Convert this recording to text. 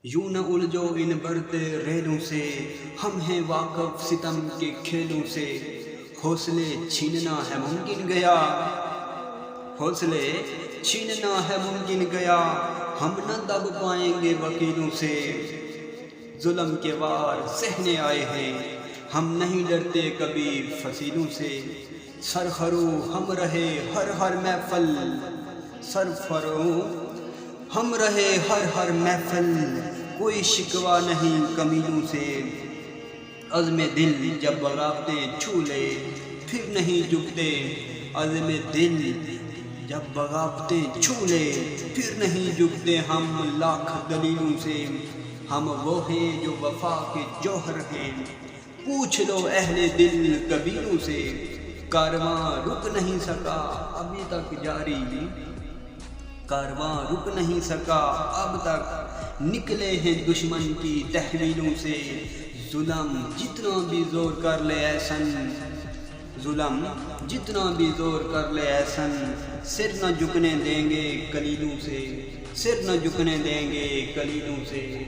یوں نہ الجھو ان برتے ریلوں سے، ہم ہیں واقف ستم کے کھیلوں سے۔ حوصلے چھیننا ہے ممکن گیا، حوصلے چھیننا ہے ممکن گیا، ہم نہ دب پائیں گے وکیلوں سے۔ ظلم کے وار سہنے آئے ہیں، ہم نہیں ڈرتے کبھی فصیلوں سے۔ سرخرو ہم رہے ہر محفل، سرفرو ہم رہے ہر محفل، کوئی شکوہ نہیں کمیلوں سے۔ عزم دل جب بغاوتیں چھو لے پھر نہیں جھکتے، عزم دل جب بغاوتیں چھو لے پھر نہیں جھکتے ہم لاکھ دلیلوں سے۔ ہم وہ ہیں جو وفا کے جوہر ہیں، پوچھ لو اہل دل کبیروں سے۔ کارواں رک نہیں سکا ابھی تک جاری، کارواں رک نہیں سکا اب تک، نکلے ہیں دشمن کی تحویلوں سے۔ ظلم جتنا بھی زور کر لے ایسن، ظلم جتنا بھی زور کر لے ایسن، سر نہ جھکنے دیں گے کلیلوں سے، سر نہ جھکنے دیں گے کلیلوں سے۔